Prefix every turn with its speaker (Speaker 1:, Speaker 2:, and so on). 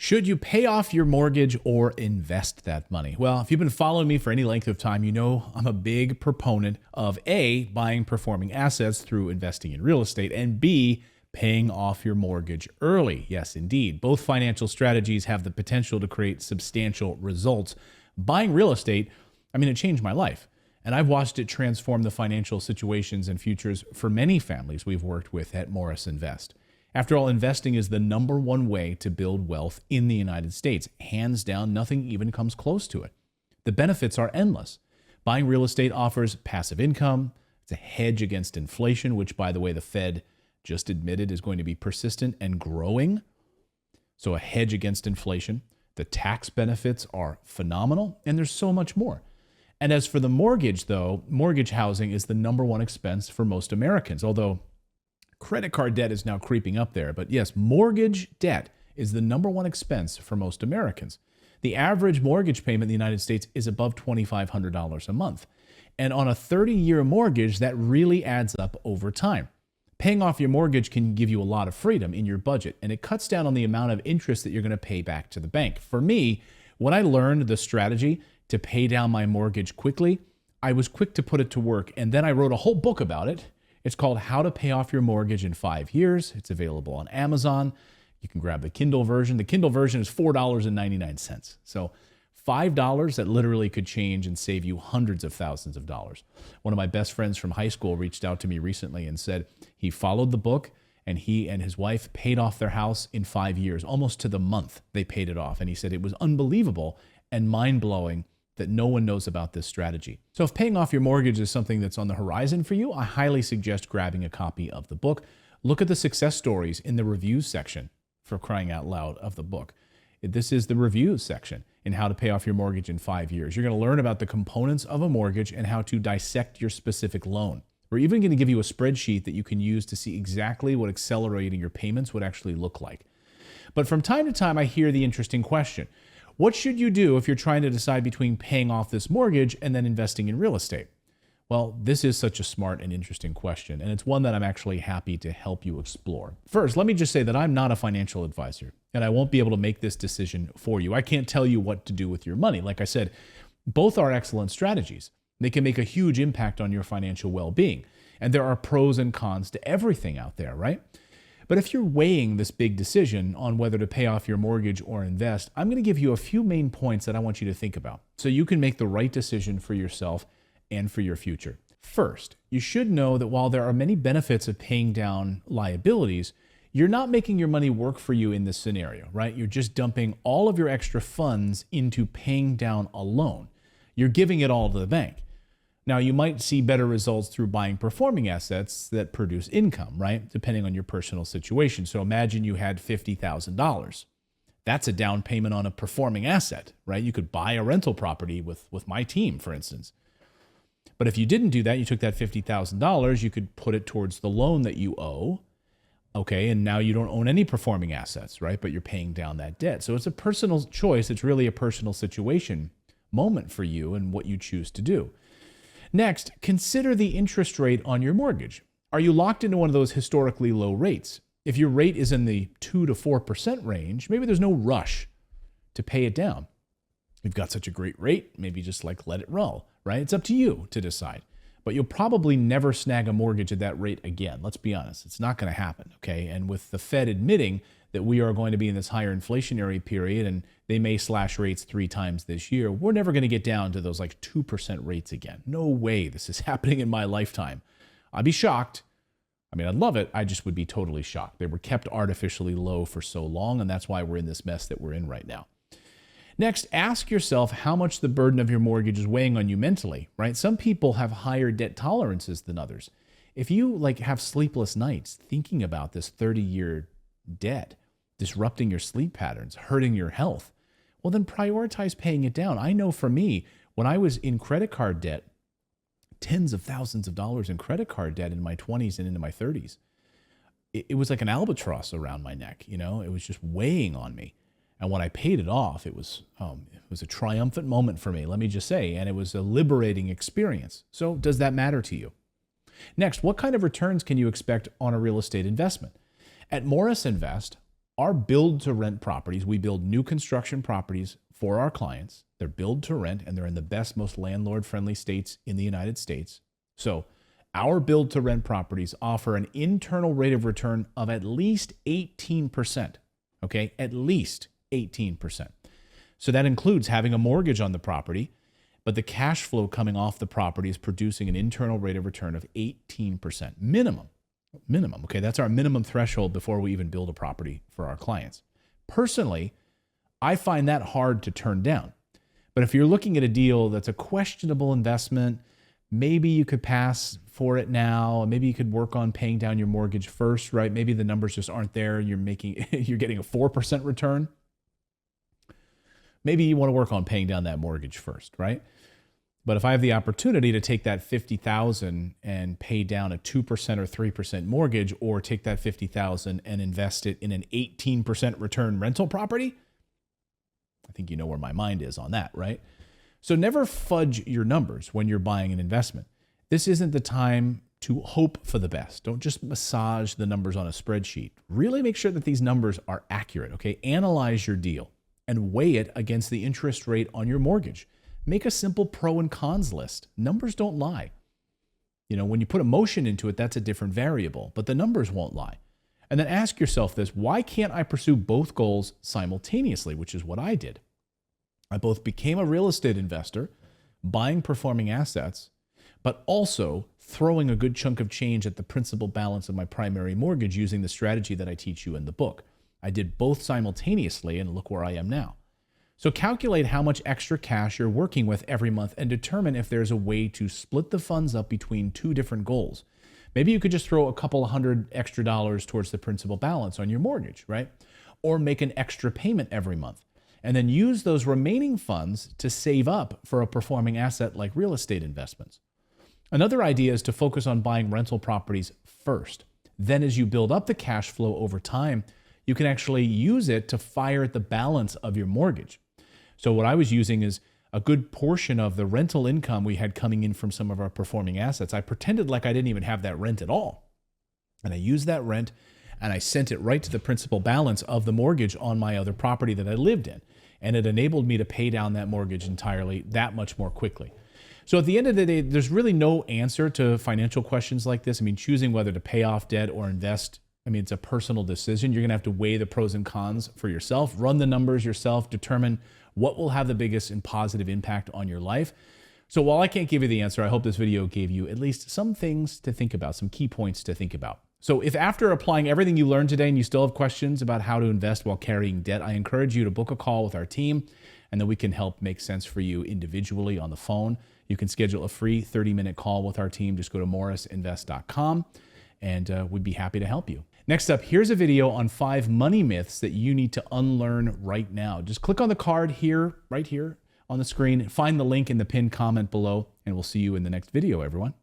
Speaker 1: Should you pay off your mortgage or invest that money? Well, if you've been following me for any length of time, you know I'm a big proponent of A, buying performing assets through investing in real estate, and B, paying off your mortgage early. Yes, indeed. Both financial strategies have the potential to create substantial results. Buying real estate, it changed my life. And I've watched it transform the financial situations and futures for many families we've worked with at Morris Invest. After all, investing is the number one way to build wealth in the United States. Hands down, nothing even comes close to it. The benefits are endless. Buying real estate offers passive income. It's a hedge against inflation, which, by the way, the Fed just admitted is going to be persistent and growing. So a hedge against inflation. The tax benefits are phenomenal, and there's so much more. And as for the mortgage, though, mortgage housing is the number one expense for most Americans, although credit card debt is now creeping up there. But yes, mortgage debt is the number one expense for most Americans. The average mortgage payment in the United States is above $2,500 a month. And on a 30-year mortgage, that really adds up over time. Paying off your mortgage can give you a lot of freedom in your budget, and it cuts down on the amount of interest that you're going to pay back to the bank. For me, when I learned the strategy to pay down my mortgage quickly, I was quick to put it to work, and then I wrote a whole book about it. It's called How to Pay Off Your Mortgage in 5 Years. It's available on Amazon. You can grab the Kindle version. The Kindle version is $4.99. So $5 that literally could change and save you hundreds of thousands of dollars. One of my best friends from high school reached out to me recently and said he followed the book and he and his wife paid off their house in 5 years, almost to the month they paid it off. And he said it was unbelievable and mind-blowing that no one knows about this strategy. So if paying off your mortgage is something that's on the horizon for you, I highly suggest grabbing a copy of the book. Look at the success stories in the reviews section, for crying out loud, of the book. This is the reviews section in How to Pay Off Your Mortgage in 5 Years. You're going to learn about the components of a mortgage and how to dissect your specific loan. We're even going to give you a spreadsheet that you can use to see exactly what accelerating your payments would actually look like. But from time to time, I hear the interesting question: what should you do if you're trying to decide between paying off this mortgage and then investing in real estate? Well, this is such a smart and interesting question, and it's one that I'm actually happy to help you explore. First, let me just say that I'm not a financial advisor, and I won't be able to make this decision for you. I can't tell you what to do with your money. Like I said, both are excellent strategies. They can make a huge impact on your financial well-being, and there are pros and cons to everything out there, right? But if you're weighing this big decision on whether to pay off your mortgage or invest, I'm going to give you a few main points that I want you to think about so you can make the right decision for yourself and for your future. First, you should know that while there are many benefits of paying down liabilities, you're not making your money work for you in this scenario, right? You're just dumping all of your extra funds into paying down a loan. You're giving it all to the bank. Now, you might see better results through buying performing assets that produce income, right? Depending on your personal situation. So imagine you had $50,000. That's a down payment on a performing asset, right? You could buy a rental property with my team, for instance. But if you didn't do that, you took that $50,000, you could put it towards the loan that you owe, okay? And now you don't own any performing assets, right? But you're paying down that debt. So it's a personal choice. It's really a personal situation moment for you and what you choose to do. Next, consider the interest rate on your mortgage. Are you locked into one of those historically low rates? If your rate is in the 2 to 4% range, maybe there's no rush to pay it down. You've got such a great rate, maybe just let it roll, right? It's up to you to decide. But you'll probably never snag a mortgage at that rate again. Let's be honest, it's not going to happen, okay? And with the Fed admitting that we are going to be in this higher inflationary period and they may slash rates 3 times this year, we're never going to get down to those 2% rates again. No way this is happening in my lifetime. I'd be shocked. I'd love it. I just would be totally shocked. They were kept artificially low for so long, and that's why we're in this mess that we're in right now. Next, ask yourself how much the burden of your mortgage is weighing on you mentally, right? Some people have higher debt tolerances than others. If you have sleepless nights thinking about this 30-year debt, disrupting your sleep patterns, hurting your health, well, then prioritize paying it down. I know for me, when I was in credit card debt, tens of thousands of dollars in credit card debt in my 20s and into my 30s, it was like an albatross around my neck. It was just weighing on me. And when I paid it off, it was a triumphant moment for me, let me just say, and it was a liberating experience. So does that matter to you? Next, what kind of returns can you expect on a real estate investment? At Morris Invest, Our build to rent properties, we build new construction properties for our clients. They're build to rent and they're in the best, most landlord friendly states in the United States. So our build to rent properties offer an internal rate of return of at least 18%. Okay, at least 18%. So that includes having a mortgage on the property, but the cash flow coming off the property is producing an internal rate of return of 18% minimum. Okay, that's our minimum threshold before we even build a property for our clients. Personally, I find that hard to turn down. But if you're looking at a deal that's a questionable investment, maybe you could pass for it now. Maybe you could work on paying down your mortgage first, right? Maybe the numbers just aren't there. You're getting a 4% return. Maybe you want to work on paying down that mortgage first, right? But if I have the opportunity to take that $50,000 and pay down a 2% or 3% mortgage, or take that $50,000 and invest it in an 18% return rental property, I think you know where my mind is on that, right? So never fudge your numbers when you're buying an investment. This isn't the time to hope for the best. Don't just massage the numbers on a spreadsheet. Really make sure that these numbers are accurate, okay? Analyze your deal and weigh it against the interest rate on your mortgage. Make a simple pro and cons list. Numbers don't lie. You know, when you put emotion into it, that's a different variable, but the numbers won't lie. And then ask yourself this: why can't I pursue both goals simultaneously, which is what I did? I both became a real estate investor, buying performing assets, but also throwing a good chunk of change at the principal balance of my primary mortgage using the strategy that I teach you in the book. I did both simultaneously, and look where I am now. So calculate how much extra cash you're working with every month and determine if there's a way to split the funds up between two different goals. Maybe you could just throw a couple $100 extra towards the principal balance on your mortgage, right? Or make an extra payment every month, and then use those remaining funds to save up for a performing asset like real estate investments. Another idea is to focus on buying rental properties first. Then as you build up the cash flow over time, you can actually use it to fire at the balance of your mortgage. So what I was using is a good portion of the rental income we had coming in from some of our performing assets. I pretended like I didn't even have that rent at all. And I used that rent and I sent it right to the principal balance of the mortgage on my other property that I lived in. And it enabled me to pay down that mortgage entirely that much more quickly. So at the end of the day, there's really no answer to financial questions like this. I mean, choosing whether to pay off debt or invest, I mean, it's a personal decision. You're going to have to weigh the pros and cons for yourself, run the numbers yourself, determine what will have the biggest and positive impact on your life. So while I can't give you the answer, I hope this video gave you at least some things to think about, some key points to think about. So if after applying everything you learned today and you still have questions about how to invest while carrying debt, I encourage you to book a call with our team, and then we can help make sense for you individually on the phone. You can schedule a free 30-minute call with our team. Just go to morrisinvest.com, and we'd be happy to help you. Next up, here's a video on 5 money myths that you need to unlearn right now. Just click on the card here, right here on the screen, find the link in the pinned comment below, and we'll see you in the next video, everyone.